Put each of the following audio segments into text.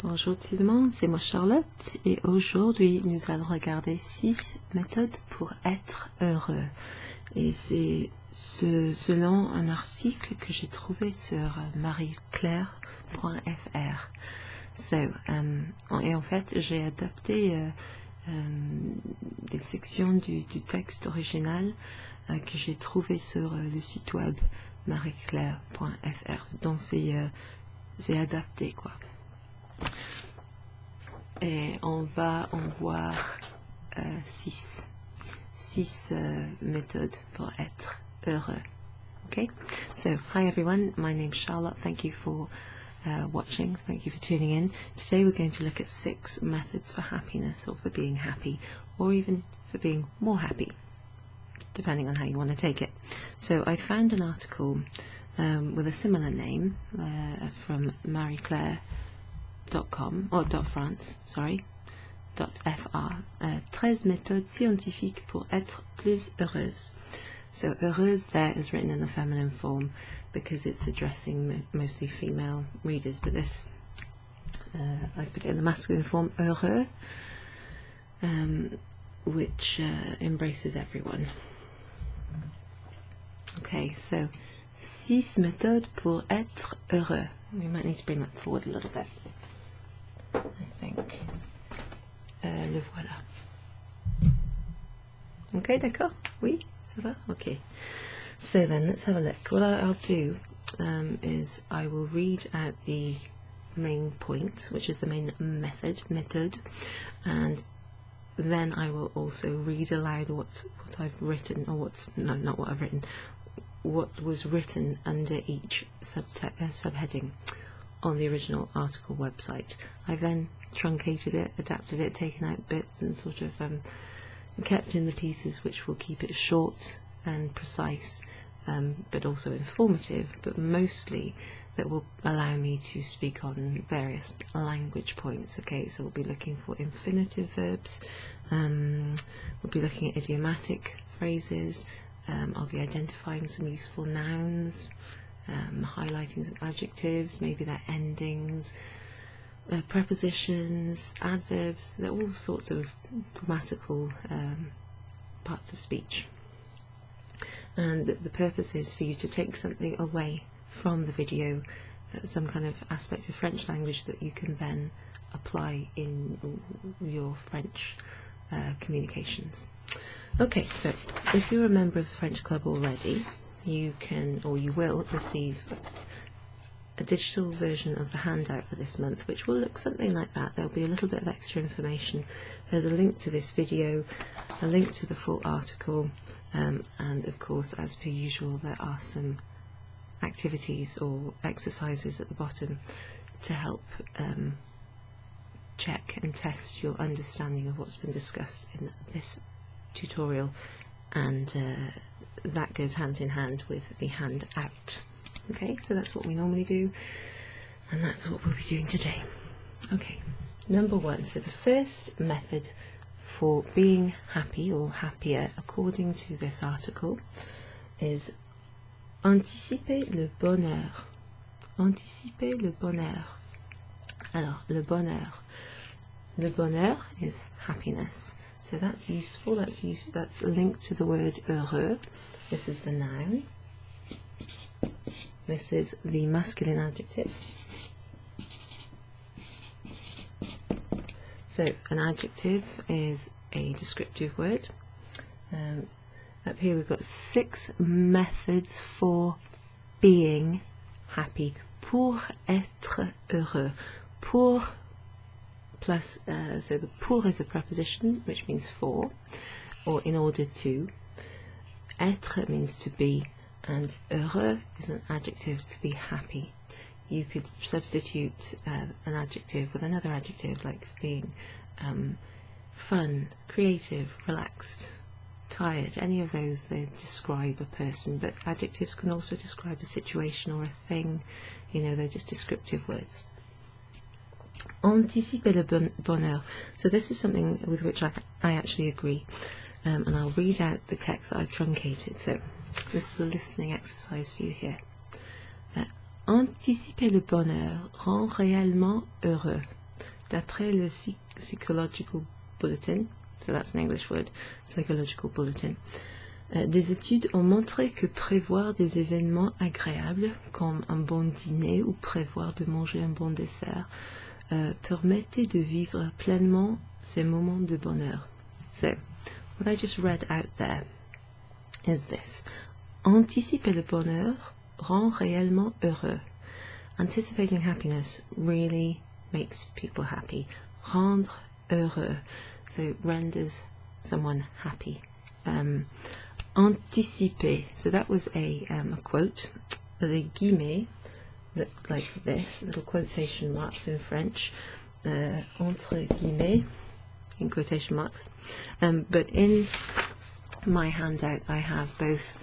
Bonjour tout le monde, c'est moi Charlotte et aujourd'hui nous allons regarder 6 méthodes pour être heureux. Et c'est selon un article que j'ai trouvé sur marieclaire.fr. Et en fait j'ai adapté des sections du texte original que j'ai trouvé sur le site web marieclaire.fr. Donc c'est adapté quoi. Et on va en voir 6 méthodes pour être heureux. Okay, so hi everyone, my name's Charlotte. Thank you for watching, thank you for tuning in. Today we're going to look at 6 methods for happiness, or for being happy, or even for being more happy, depending on how you want to take it. So I found an article with a similar name from marieclaire.com, or .france, sorry, .fr, 13 méthodes scientifiques pour être plus heureuse. So heureuse there is written in the feminine form because it's addressing mostly female readers, but this, I put it in the masculine form, heureux, which embraces everyone. Okay, so 6 méthodes pour être heureux. We might need to bring that forward a little bit, I think. Le voilà. Okay, d'accord? Oui, ça va? Okay. So then, let's have a look. What I'll do is I will read out the main point, which is the main method, and then I will also read aloud what I've written, or not what I've written, what was written under each subheading on the original article website. I've then truncated it, adapted it, taken out bits and sort of kept in the pieces which will keep it short and precise, but also informative, but mostly that will allow me to speak on various language points. Okay, so we'll be looking for infinitive verbs, we'll be looking at idiomatic phrases, I'll be identifying some useful nouns, highlighting some adjectives, maybe their endings, prepositions, adverbs, they're all sorts of grammatical parts of speech. And the purpose is for you to take something away from the video, some kind of aspect of French language that you can then apply in your French communications. Okay, so if you're a member of the French Club already, you can, or you will, receive a digital version of the handout for this month, which will look something like that. There'll be a little bit of extra information. There's a link to this video, a link to the full article, and of course, as per usual, there are some activities or exercises at the bottom to help check and test your understanding of what's been discussed in this tutorial, and that goes hand in hand with the handout. Okay, so that's what we normally do, and that's what we'll be doing today. Okay, number 1. So the first method for being happy or happier, according to this article, is anticiper le bonheur. Anticiper le bonheur. Alors, le bonheur. Le bonheur is happiness. So that's useful. That's linked to the word heureux. This is the noun. This is the masculine adjective. So an adjective is a descriptive word. Up here we've got 6 methods for being happy. Pour être heureux. Pour plus, so the pour is a preposition, which means for, or in order to. Être means to be, and heureux is an adjective, to be happy. You could substitute an adjective with another adjective, like being fun, creative, relaxed, tired. Any of those, they describe a person, but adjectives can also describe a situation or a thing. You know, they're just descriptive words. Anticiper le bonheur. So this is something with which I actually agree, and I'll read out the text that I've truncated. So this is a listening exercise for you here. Anticiper le bonheur rend réellement heureux. D'après le psychological bulletin, so that's an English word, psychological bulletin, des études ont montré que prévoir des événements agréables comme un bon dîner ou prévoir de manger un bon dessert permettait de vivre pleinement ces moments de bonheur. So, what I just read out there is this. Anticiper le bonheur rend réellement heureux. Anticipating happiness really makes people happy. Rendre heureux, so renders someone happy. Anticiper, so that was a quote. The guillemets look like this, little quotation marks in French, entre guillemets, in quotation marks. But in my handout I have both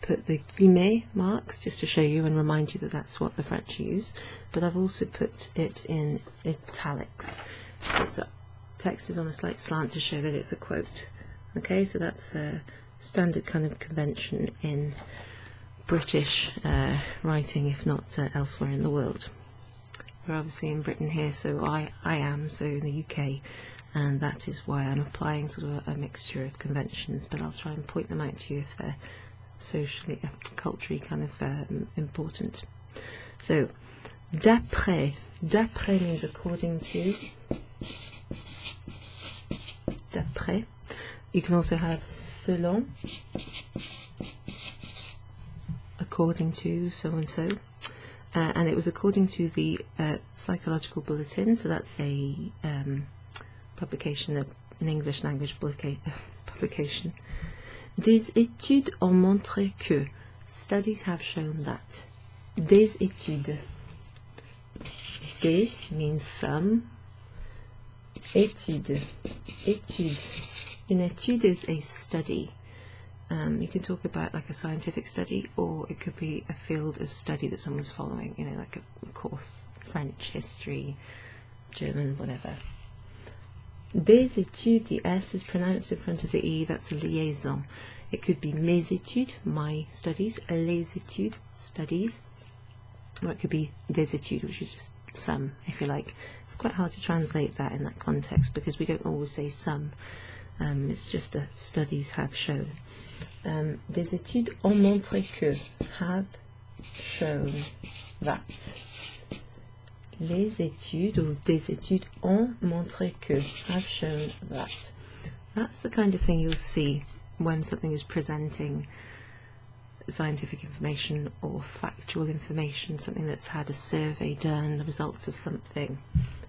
put the guillemets marks just to show you and remind you that that's what the French use, but I've also put it in italics. So text is on a slight slant to show that it's a quote. Okay, so that's a standard kind of convention in British writing, if not elsewhere in the world. We're obviously in Britain here, so I am, so in the UK, and that is why I'm applying sort of a mixture of conventions, but I'll try and point them out to you if they're socially, culturally kind of important. So, d'après means according to. D'après. You can also have selon, according to so and so, and it was according to the Psychological Bulletin. So that's a publication, an English language publication. Des études ont montré que, studies have shown that. Des études. Des means some. Étude. Étude. An étude is a study. You can talk about like a scientific study, or it could be a field of study that someone's following, you know, like a course, French, history, German, whatever. Des études, the S is pronounced in front of the E, that's a liaison. It could be mes études, my studies, les études, studies, or it could be des études, which is just some, if you like. It's quite hard to translate that in that context because we don't always say some. It's just studies have shown. Des études ont montré que, have shown that. Les études or des études ont montré que, have shown that. That's the kind of thing you'll see when something is presenting scientific information or factual information, something that's had a survey done, the results of something.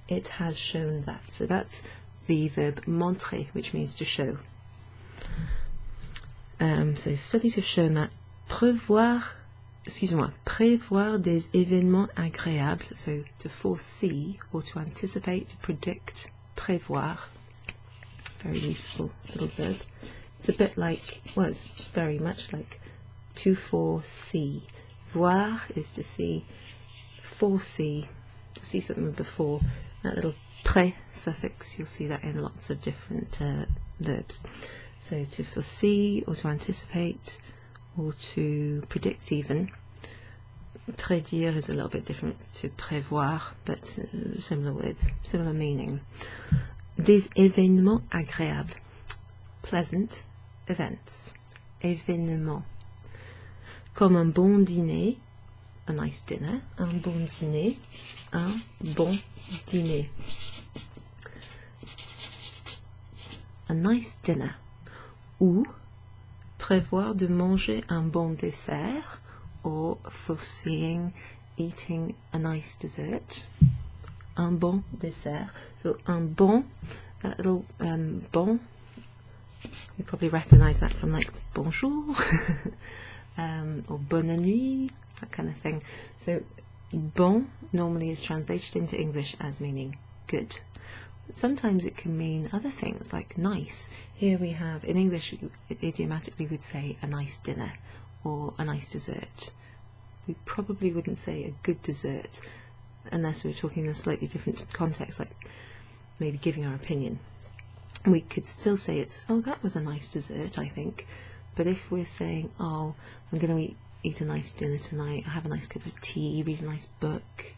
It has shown that. So that's the verb montrer, which means to show. So studies have shown that prévoir des événements agréables, so to foresee or to anticipate, to predict, prévoir, very useful little verb. It's a bit like, well, it's very much like to foresee. Voir is to see, foresee, to see something before. That little pré suffix, you'll see that in lots of different verbs. So to foresee or to anticipate or to predict even. Prédire is a little bit different to prévoir, but similar words, similar meaning. Des événements agréables, pleasant events. Événements. Comme un bon dîner, a nice dinner, un bon dîner, un bon dîner. A nice dinner. Ou prévoir de manger un bon dessert, or foreseeing eating a nice dessert. Un bon dessert. So un bon, that little bon, you probably recognise that from like bonjour or bonne nuit, that kind of thing. So bon normally is translated into English as meaning good. Sometimes it can mean other things like nice. Here we have, in English, idiomatically would say a nice dinner or a nice dessert. We probably wouldn't say a good dessert unless we were talking in a slightly different context, like maybe giving our opinion. We could still say it's, oh, that was a nice dessert, I think. But if we're saying, oh, I'm going to eat a nice dinner tonight, have a nice cup of tea, read a nice book,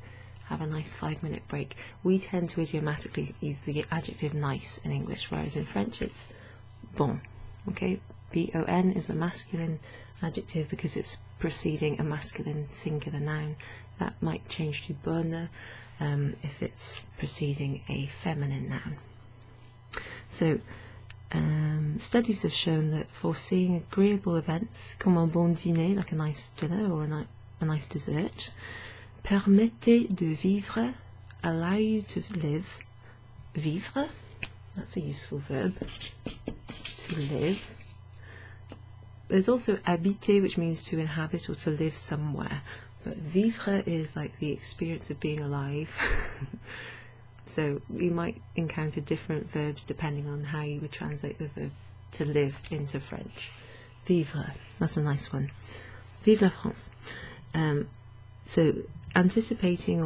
have a nice 5-minute break. We tend to idiomatically use the adjective nice in English, whereas in French it's bon. Okay, bon is a masculine adjective because it's preceding a masculine singular noun. That might change to bonne if it's preceding a feminine noun. So studies have shown that foreseeing agreeable events, comme un bon dîner, like a nice dinner or a nice dessert, permettez de vivre, allow you to live, vivre, that's a useful verb, to live. There's also habiter, which means to inhabit or to live somewhere, but vivre is like the experience of being alive. So you might encounter different verbs depending on how you would translate the verb to live into French. Vivre, that's a nice one. Vive la France. So anticipating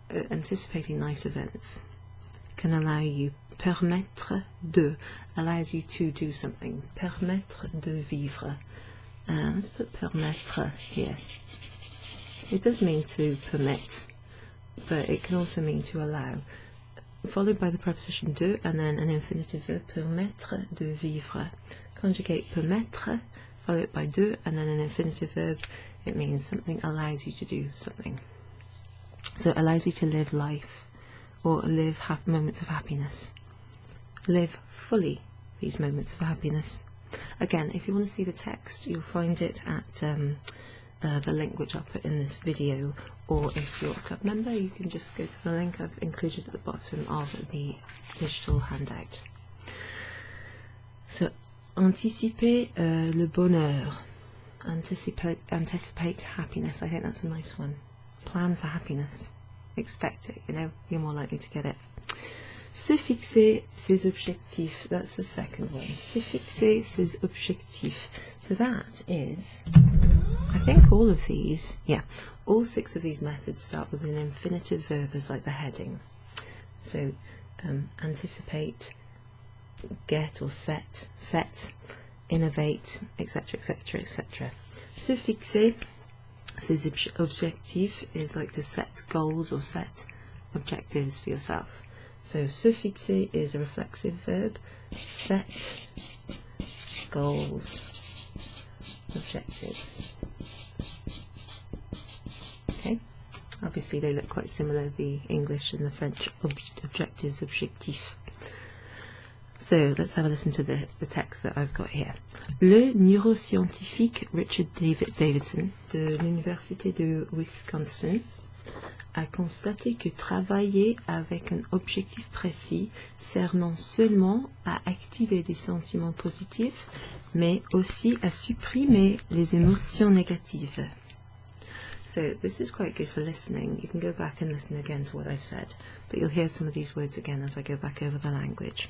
nice events can allow you, permettre de, allows you to do something. Permettre de vivre. Let's put permettre here. It does mean to permit, but it can also mean to allow. Followed by the preposition de and then an infinitive verb, permettre de vivre. Conjugate permettre, followed by de and then an infinitive verb. It means something allows you to do something. So it allows you to live life or live moments of happiness. Live fully these moments of happiness. Again, if you want to see the text, you'll find it at the link which I'll put in this video, or if you're a club member you can just go to the link I've included at the bottom of the digital handout. So, anticiper le bonheur, anticipate happiness. I think that's a nice one. Plan for happiness, expect it, you know, you're more likely to get it. Se fixer ses objectifs, that's the second one. Se fixer ses objectifs. So that is, I think all of these, yeah, all 6 of these methods start with an infinitive verb as like the heading. So anticipate, get or set, innovate, etc, etc, etc. Se fixer ses objectifs is like to set goals or set objectives for yourself. So se fixer is a reflexive verb. Set goals, objectives. Okay, obviously they look quite similar, the English and the French objectives, objectif. So let's have a listen to the text that I've got here. Le neuroscientifique Richard Davidson de l'Université de Wisconsin a constaté que travailler avec un objectif précis sert non seulement à activer des sentiments positifs, mais aussi à supprimer les émotions négatives. So this is quite good for listening. You can go back and listen again to what I've said, but you'll hear some of these words again as I go back over the language.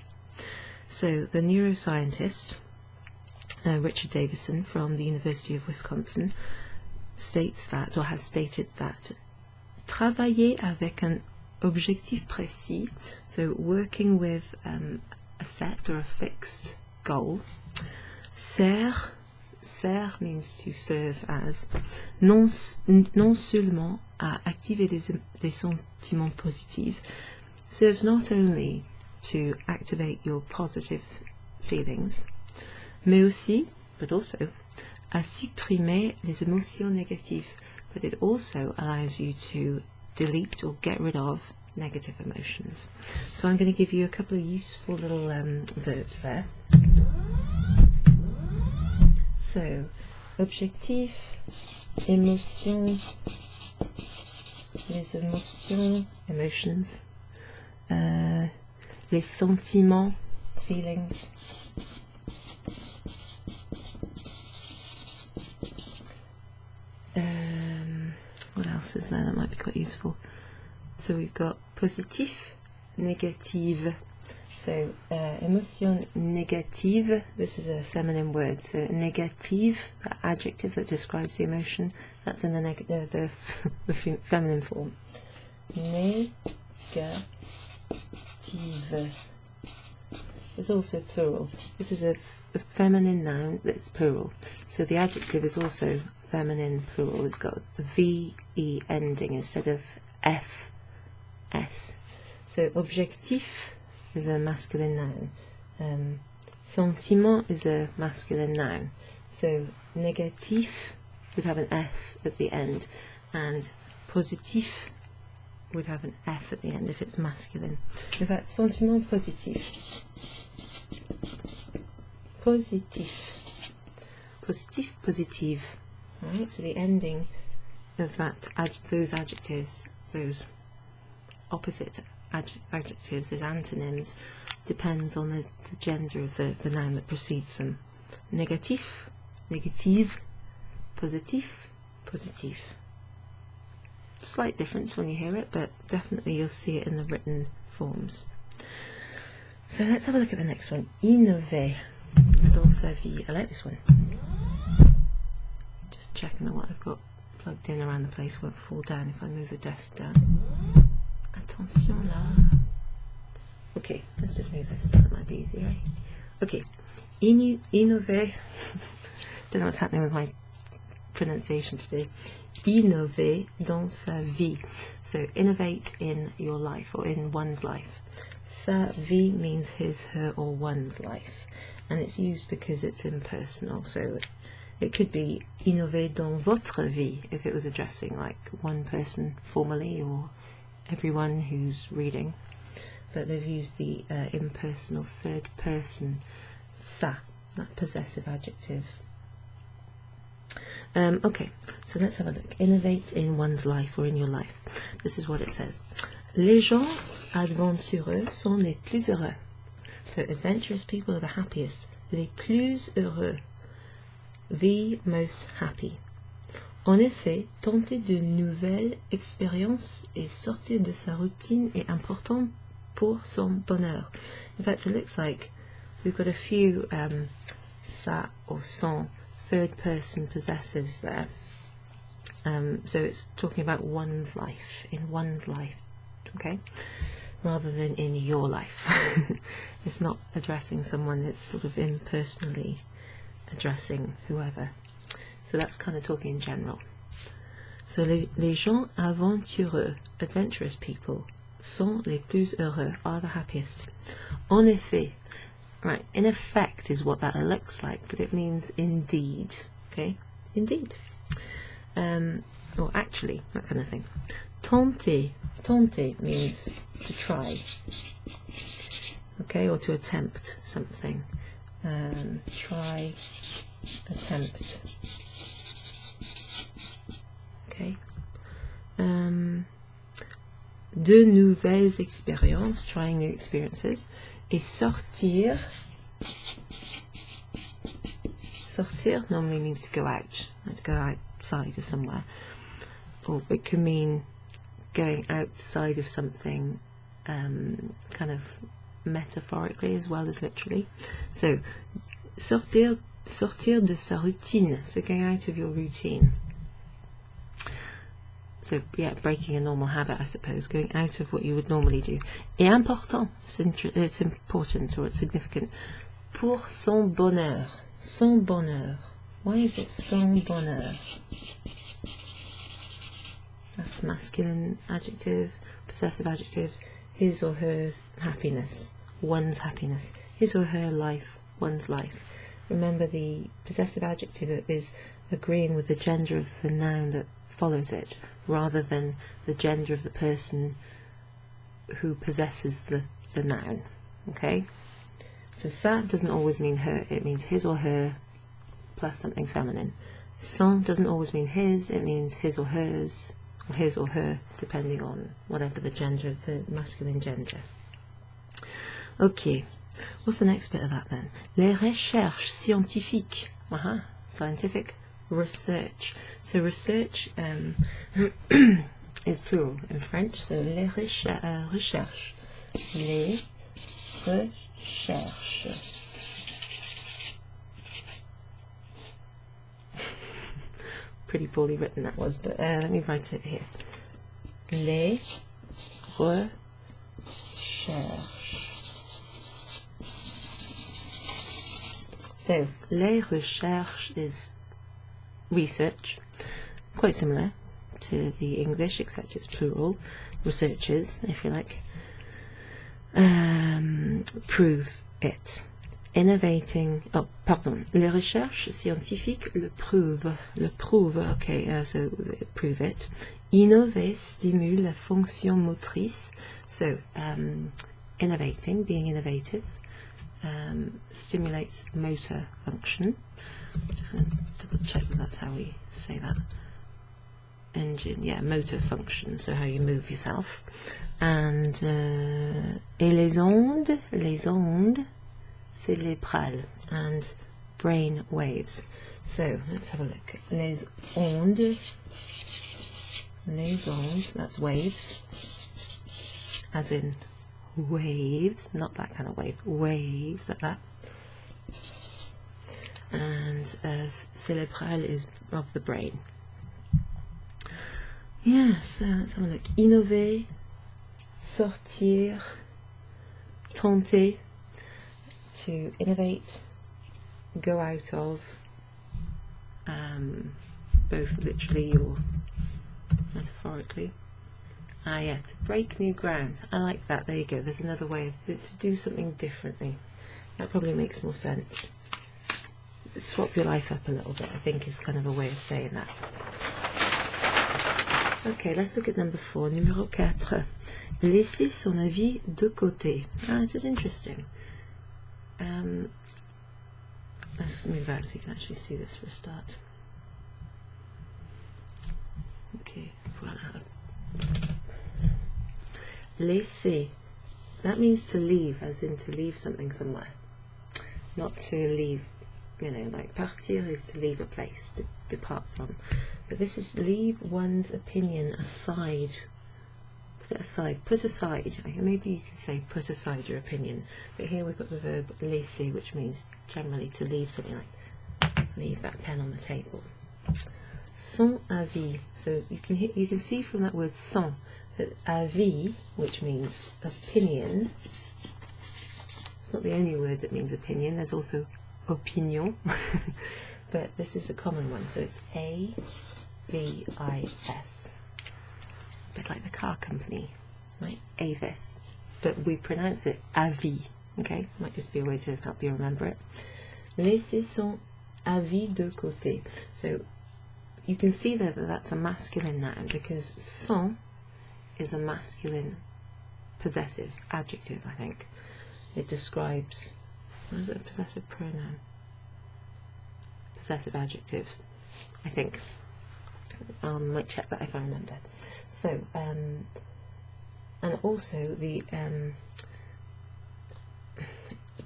So the neuroscientist, Richard Davidson from the University of Wisconsin, states that, or has stated that, travailler avec un objectif précis, so working with a set or a fixed goal, sert means to serve as, non seulement à activer des sentiments positifs, serves not only to activate your positive feelings, mais aussi, but also, à supprimer les émotions négatives, but it also allows you to delete or get rid of negative emotions. So I'm going to give you a couple of useful little verbs there. So, objectif, émotion, les émotions, emotions, les sentiments, feelings, what else is there that might be quite useful? So we've got positif, négative. So émotion négative, this is a feminine word. So négative, the adjective that describes the emotion, that's in the feminine form. Négative is also plural. This is a feminine noun that's plural. So the adjective is also feminine plural. It's got a VE ending instead of F S. So objectif is a masculine noun. Sentiment is a masculine noun. So négatif would have an F at the end, and positif would have an F at the end if it's masculine. In fact, sentiment positif. Positif. Positif, positive. Right, so the ending of those adjectives, those opposite adjectives, those antonyms, depends on the gender of the noun that precedes them. Négatif, négative, positif, positive. Slight difference when you hear it, but definitely you'll see it in the written forms. So let's have a look at the next one. Innover dans sa vie. I like this one. Just checking that what I've got plugged in around the place won't fall down if I move the desk down. Attention là. Okay, let's just move this. That might be easier, right? Okay. Innover. Don't know what's happening with my pronunciation today. Innover dans sa vie. So innovate in your life, or in one's life. Sa vie means his, her, or one's life, and it's used because it's impersonal. So it could be innover dans votre vie if it was addressing like one person formally or everyone who's reading. But they've used the impersonal third person sa, that possessive adjective. Okay, so let's have a look. Innovate in one's life, or in your life. This is what it says. Les gens aventureux sont les plus heureux. So adventurous people are the happiest. Les plus heureux. The most happy. En effet, tenter de nouvelles expériences et sortir de sa routine est important pour son bonheur. In fact, it looks like we've got a few sa or son third person possessives there. So it's talking about one's life, in one's life, okay, rather than in your life. It's not addressing someone, it's sort of impersonally addressing whoever. So that's kind of talking in general. So les gens aventureux, adventurous people, sont les plus heureux, are the happiest. En effet, right, in effect is what that looks like, but it means indeed, okay, indeed. Or actually, that kind of thing. Tenter means to try, okay, or to attempt something. Try, attempt. Okay. De nouvelles expériences, trying new experiences. Et sortir. Sortir normally means to go out, like to go outside of somewhere. Or it can mean going outside of something, kind of metaphorically as well as literally. So, sortir de sa routine, so going out of your routine. So, yeah, breaking a normal habit, I suppose, going out of what you would normally do. Et important, it's important or it's significant. Pour son bonheur. Son bonheur. Why is it son bonheur? That's masculine adjective, possessive adjective. His or her happiness, one's happiness. His or her life, one's life. Remember, the possessive adjective is agreeing with the gender of the noun that follows it, rather than the gender of the person who possesses the noun. Okay? So ça doesn't always mean her, it means his or her plus something feminine. Son doesn't always mean his, it means his or hers, or his or her, depending on whatever the gender of the masculine gender. Okay, what's the next bit of that then? Les recherches scientifiques. Scientific research. So research is plural in French, so les recherches. Les recherches. Pretty poorly written that was, but let me write it here. Les recherches. So, les recherches is research, quite similar to the English, except it's plural. researchers, if you like, prove it. Innovating, les recherches scientifiques le prouvent, okay, so prove it. Innover stimule la fonction motrice, so innovating, being innovative, stimulates motor function. Just going to double check that that's how we say that. Engine, yeah, motor function, so how you move yourself. And et les ondes cérébrales, and brain waves. So let's have a look. Les ondes, that's waves, as in waves, not that kind of wave, waves like that. And cérébral is of the brain. Yes, let's have a look. Innover, sortir, tenter, to innovate, go out of, both literally or metaphorically. Yeah, to break new ground. I like that. There you go. There's another way of to do something differently. That probably makes more sense. Swap your life up a little bit, I think, is kind of a way of saying that. Okay, let's look at number 4. Numéro 4. Laisser son avis de côté. This is interesting. Let's move out so you can actually see this for a start. Okay, voilà. Laisser. That means to leave, as in to leave something somewhere. Not to leave, like partir is to leave a place, to depart from. But this is leave one's opinion aside. Put it aside. Put aside. Maybe you could say put aside your opinion. But here we've got the verb laisser, which means generally to leave something, like leave that pen on the table. Son avis. So you can see from that word son that avis, which means opinion. It's not the only word that means opinion. There's also opinion. But this is a common one, so it's A-V-I-S. A bit like the car company, right? Avis. But we pronounce it avis, okay? Might just be a way to help you remember it. Laisser son avis de côté. So you can see there that that's a masculine noun, because son is a masculine possessive adjective, I think. It describes, what is it, a possessive pronoun? Possessive adjective, I think. I might check that if I remember. So, and also the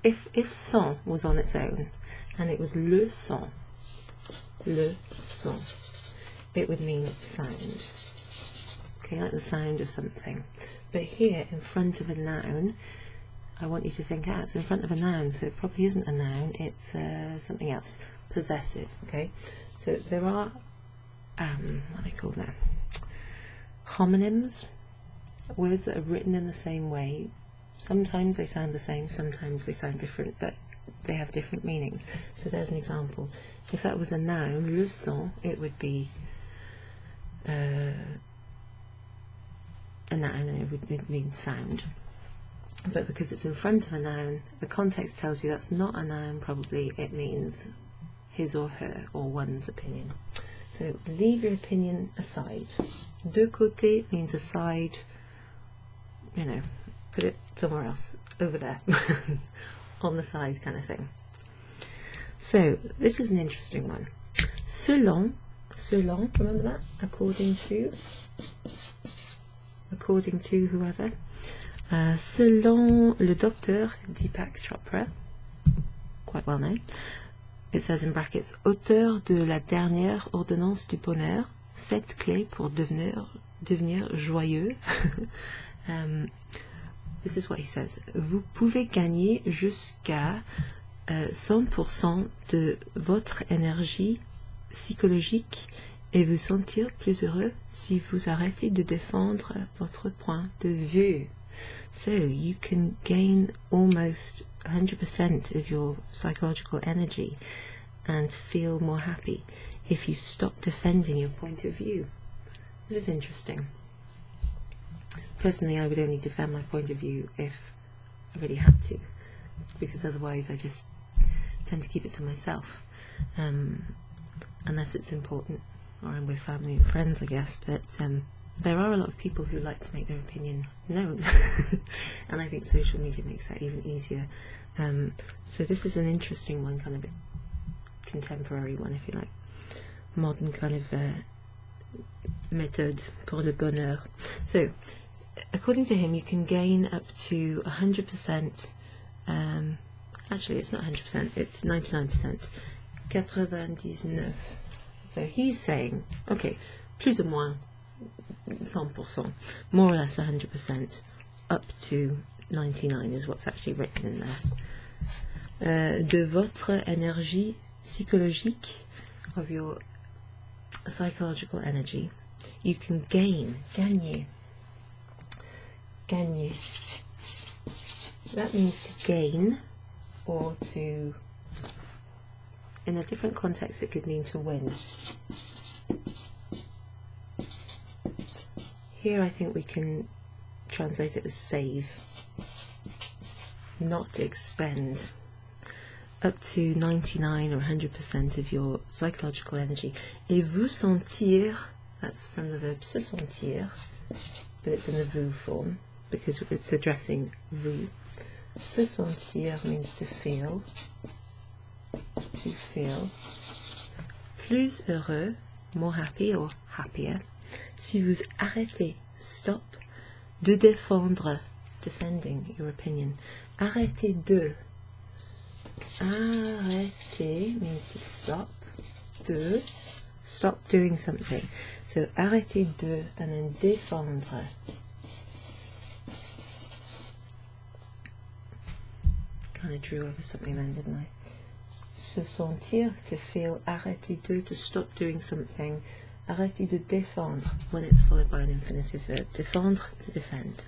if son was on its own and it was le son, it would mean sound. Okay, like the sound of something. But here, in front of a noun, I want you to think, it's in front of a noun, so it probably isn't a noun, it's something else. Possessive, okay? So there are, what are they called now? Homonyms, words that are written in the same way. Sometimes they sound the same, sometimes they sound different, but they have different meanings. So there's an example. If that was a noun, le son, it would be a noun, and it would mean sound. But because it's in front of a noun, the context tells you that's not a noun, probably it means his or her or one's opinion. So leave your opinion aside. De côté means aside, put it somewhere else, over there, on the side kind of thing. So this is an interesting one. Selon, remember that? According to whoever. Selon le docteur Deepak Chopra, quite well known, it says in brackets, auteur de la dernière ordonnance du bonheur, 7 clés pour devenir joyeux. This is what he says. Vous pouvez gagner jusqu'à 100% de votre énergie psychologique et vous sentir plus heureux si vous arrêtez de défendre votre point de vue. So you can gain almost 100% of your psychological energy and feel more happy if you stop defending your point of view. This is interesting. personally, I would only defend my point of view if I really had to, because otherwise I just tend to keep it to myself, unless it's important or I'm with family and friends, I guess. But there are a lot of people who like to make their opinion known, and I think social media makes that even easier. So this is an interesting one, kind of a contemporary one, if you like, modern kind of méthode pour le bonheur. So, according to him, you can gain up to 100%. Actually, it's not 100%, it's 99%. 99. So he's saying, okay, plus ou moins 100%, more or less 100%, up to 99 is what's actually written in there. De votre énergie psychologique, of your psychological energy, you can gagner. That means to gain, or to, in a different context it could mean to win. Here I think we can translate it as save, not expend. Up to 99 or 100% of your psychological energy. Et vous sentir, that's from the verb se sentir, but it's in the vous form because it's addressing vous. Se sentir means to feel. To feel. Plus heureux, more happy or happier. Si vous arrêtez, stop, de défendre, defending your opinion. Arrêtez de. Arrêter means to stop. De, stop doing something. So arrêter de, and then défendre. Kind of drew over something then, didn't I? Se sentir, to feel. Arrêter de, to stop doing something. Arrêter de défendre, when it's followed by an infinitive verb. Défendre, to defend.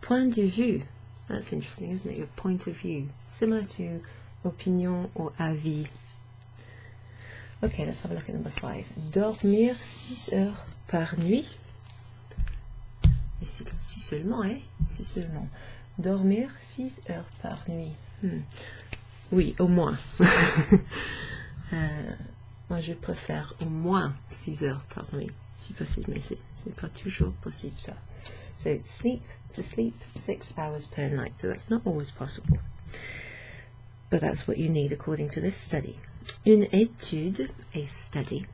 Point de vue. That's interesting, isn't it? Your point of view. Similar to opinion or avis. Okay, let's have a look at number 5. Dormir 6 heures par nuit. Et c'est si seulement, hein? Si seulement. Dormir 6 heures par nuit. Oui, au moins. Moi, je préfère au moins 6 heures par nuit, si possible, mais c'est pas toujours possible, ça. So, to sleep 6 hours per night. So that's not always possible. But that's what you need according to this study. Une étude, a study.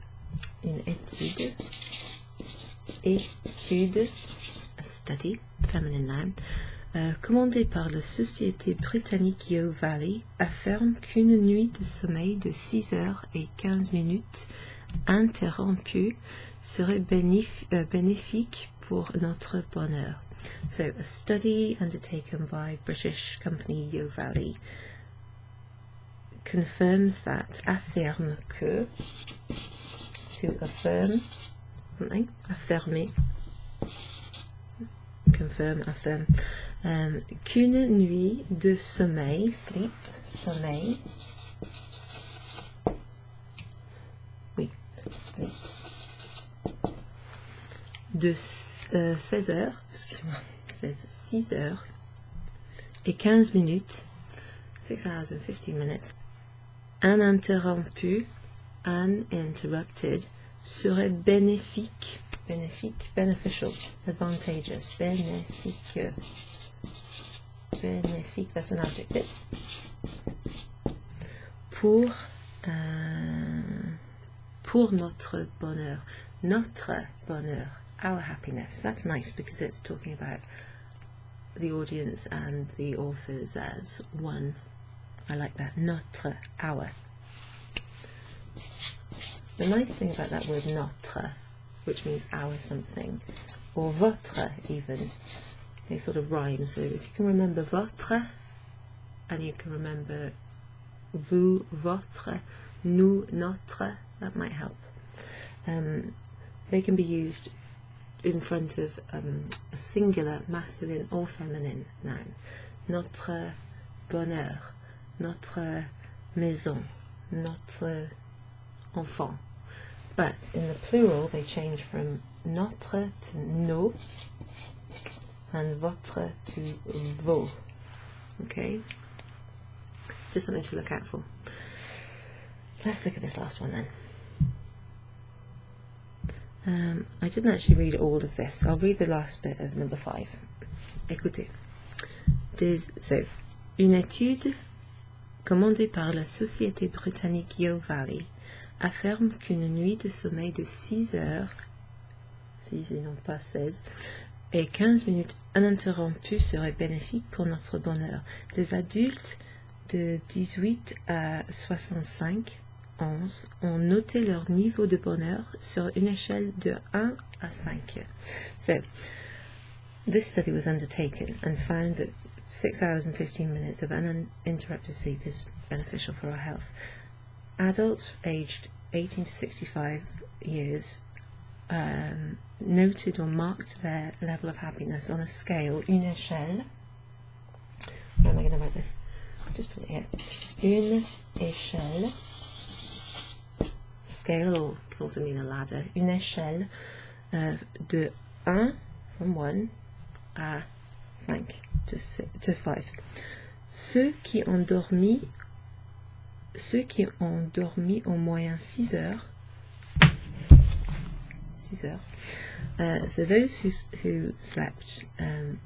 Une étude. Étude, a study, feminine noun. Commandée par la société britannique Yo Valley, affirme qu'une nuit de sommeil de 6 heures et 15 minutes interrompue serait bénéfique pour notre bonheur. So, a study undertaken by British company Yo Valley confirms that, affirme que, to affirm something, affirmer, confirm, affirm, qu'une nuit de sommeil, sleep, sommeil, oui, sleep, de 16 heures, excusez-moi, 6 heures et 15 minutes, 6 hours and 15 minutes, uninterrompu, uninterrupted, serait bénéfique, beneficial, advantageous, bénéfique, that's an adjective, pour notre bonheur, our happiness. That's nice because it's talking about the audience and the authors as one. I like that. Notre, our. The nice thing about that word notre, which means our something, or votre even, they sort of rhyme. So if you can remember votre, and you can remember vous, votre, nous, notre, that might help. They can be used in front of a singular, masculine or feminine noun. Notre bonheur, notre maison, notre enfant. But in the plural, they change from notre to nos, and votre to vos. Okay? Just something to look out for. Let's look at this last one then. I didn't actually read all of this. I'll read the last bit of number 5. Écoutez. So, une étude commandée par la société britannique Yo Valley affirme qu'une nuit de sommeil de 6 heures, 6 et non pas 16, et 15 minutes uninterrompues serait bénéfique pour notre bonheur. Des adultes de 18 à 65 ans ont noté leur niveau de bonheur sur une échelle de 1 à 5. So, this study was undertaken and found that 6 hours and 15 minutes of uninterrupted sleep is beneficial for our health. Adults aged 18 to 65 years noted or marked their level of happiness on a scale, une échelle. Where am I going to write this? Just put it here. Une échelle. Scale, or can also mean a ladder. Une échelle de 1 from 1 à 5 to 5. Ceux qui ont dormi en moyenne 6 heures. 6 heures. So those who slept on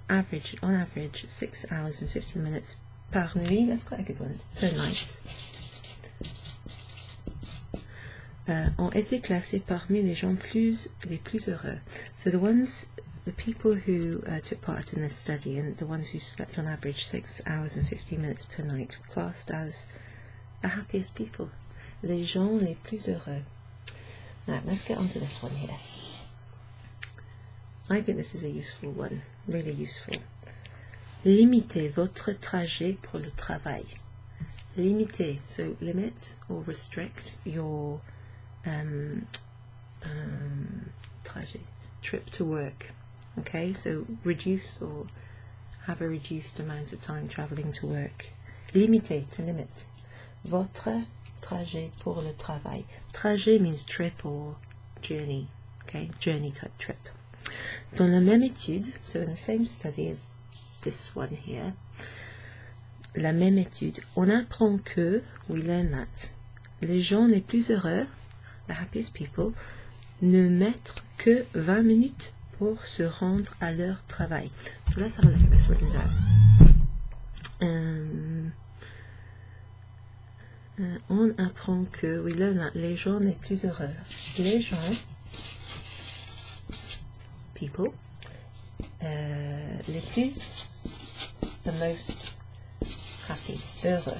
average 6 hours and 15 minutes par nuit, that's quite a good one, per night, ont été classés parmi les gens les plus heureux. So the people who took part in this study and the ones who slept on average 6 hours and 15 minutes per night were classed as the happiest people, les gens les plus heureux. Now, let's get on to this one here. I think this is a useful one, really useful. Limitez votre trajet pour le travail. Limiter, so limit or restrict your trajet, trip to work. Okay, so reduce or have a reduced amount of time travelling to work. Limiter, to limit. Votre trajet pour le travail. Trajet means trip or journey. Okay, journey type trip. Dans la même étude, so in the same study as this one here, la même étude, on apprend que, we learn that, les gens les plus heureux, the happiest people, ne mettent que 20 minutes pour se rendre à leur travail. So let's have a look at this written down. On apprend que, we learn that, les gens les plus heureux. Les gens, people, les plus, the most happy, heureux.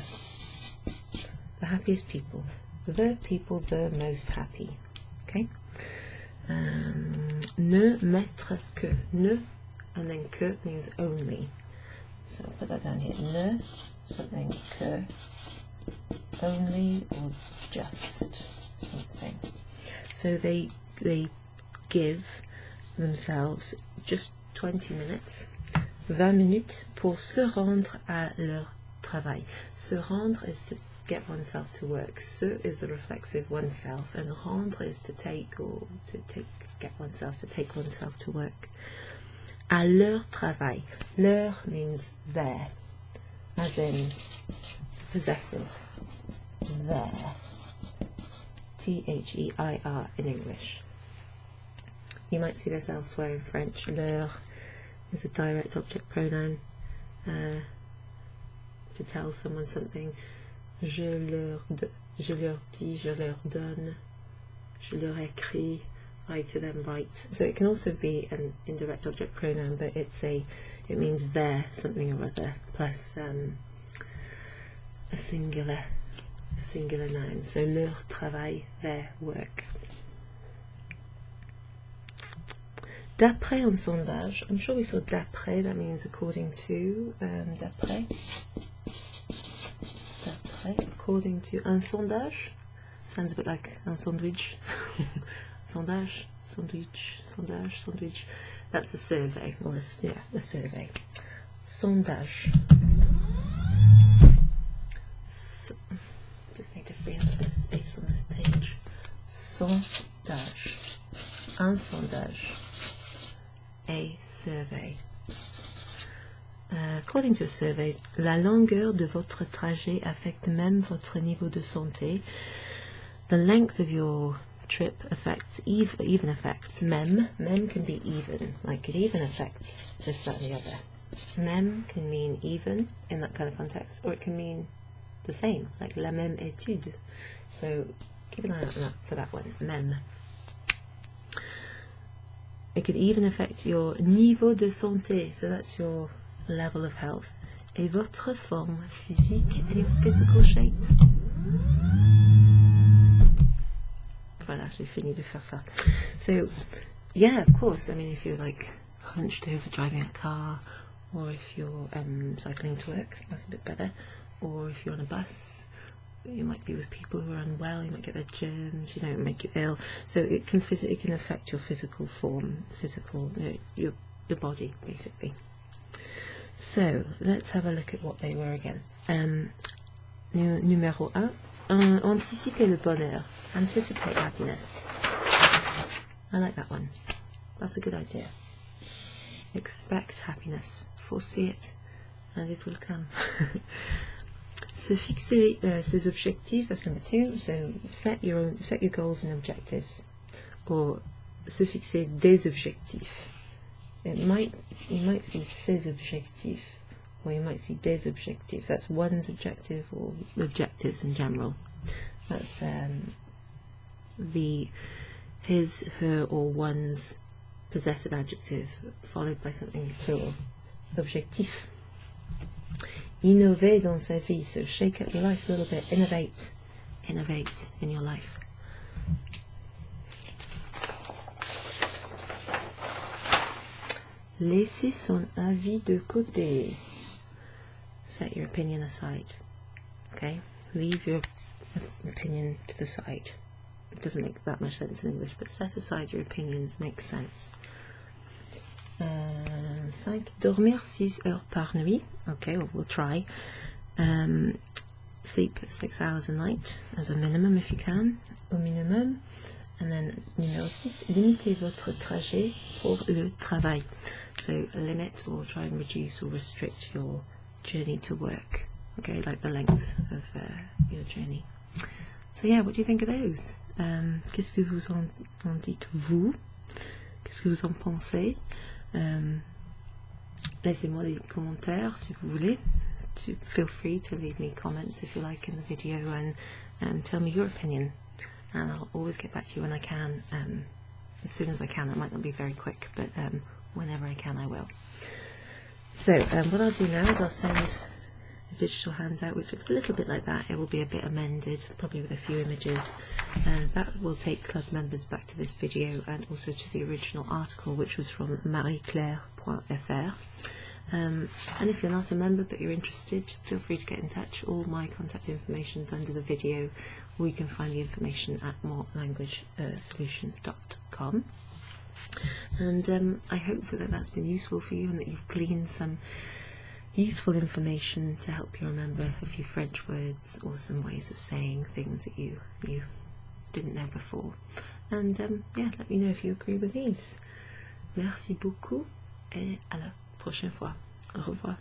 The happiest people. The people, the most happy. Okay? Ne mettre que. Ne, and then que means only. So I'll put that down here. Ne, something que. Only or just something. So they give themselves just 20 minutes, 20 minutes pour se rendre à leur travail. Se rendre is to get oneself to work. Se is the reflexive oneself, and rendre is to take or get oneself to take oneself to work. À leur travail. Leur means their, as in possessive. Their. T-H-E-I-R in English. You might see this elsewhere in French. Leur is a direct object pronoun to tell someone something. Je leur dis, je leur donne, je leur écris, write to them, write. So it can also be an indirect object pronoun, but it means their something or other plus a singular noun. So leur travail, their work. D'après un sondage, I'm sure we saw d'après, that means according to, d'après, according to, un sondage, sounds a bit like un sandwich, sondage, sandwich, that's a survey, or a survey, sondage, just need to free up a bit of space on this page, sondage, un sondage, a survey. According to a survey, la longueur de votre trajet affecte même votre niveau de santé. The length of your trip affects even affects même. Même can be even, like it even affects this, that, and the other. Même can mean even in that kind of context, or it can mean the same, like la même étude. So keep an eye out for that one. Même. It could even affect your niveau de santé, so that's your level of health. Et votre forme physique, and your physical shape. Voilà, j'ai fini de faire ça. So, yeah, of course, I mean, if you're like hunched over driving a car, or if you're cycling to work, that's a bit better. Or if you're on a bus, you might be with people who are unwell, you might get their germs, you know, make you ill. So it can affect your physical form, your body, basically. So let's have a look at what they were again. Numéro 1, anticiper le bonheur, anticipate happiness. I like that one. That's a good idea. Expect happiness, foresee it, and it will come. Se fixer ses objectifs, that's number 2. So set your goals and objectives, or se fixer des objectifs. You might see ses objectifs, or you might see des objectifs. That's one's objective, or objectives in general. That's his, her, or one's possessive adjective followed by something plural. Objectif. Innover dans sa vie, so shake up your life a little bit. Innovate in your life. Laisser son avis de côté. Set your opinion aside. Okay, leave your opinion to the side. It doesn't make that much sense in English, but set aside your opinions makes sense. 5. Dormir 6 heures par nuit. Okay, well, we'll try. Sleep 6 hours a night as a minimum if you can, au minimum. And then numéro 6, limitez votre trajet pour le travail. So limit or try and reduce or restrict your journey to work. Okay, like the length of your journey. So yeah, what do you think of those? Qu'est-ce que vous en dites vous? Qu'est-ce que vous en pensez? Laissez-moi des commentaires si vous voulez. Feel free to leave me comments if you like in the video, and tell me your opinion, and I'll always get back to you when I can, as soon as I can. It might not be very quick, but whenever I can I will. So what I'll do now is I'll send a digital handout which looks a little bit like that. It will be a bit amended, probably with a few images, and that will take club members back to this video and also to the original article, which was from marieclaire.fr. And if you're not a member but you're interested, feel free to get in touch. All my contact information is under the video, or you can find the information at morelanguagesolutions.com. And I hope that that's been useful for you, and that you've gleaned some useful information to help you remember a few French words or some ways of saying things that you didn't know before. And yeah, let me know if you agree with these. Merci beaucoup, et à la prochaine fois. Au revoir.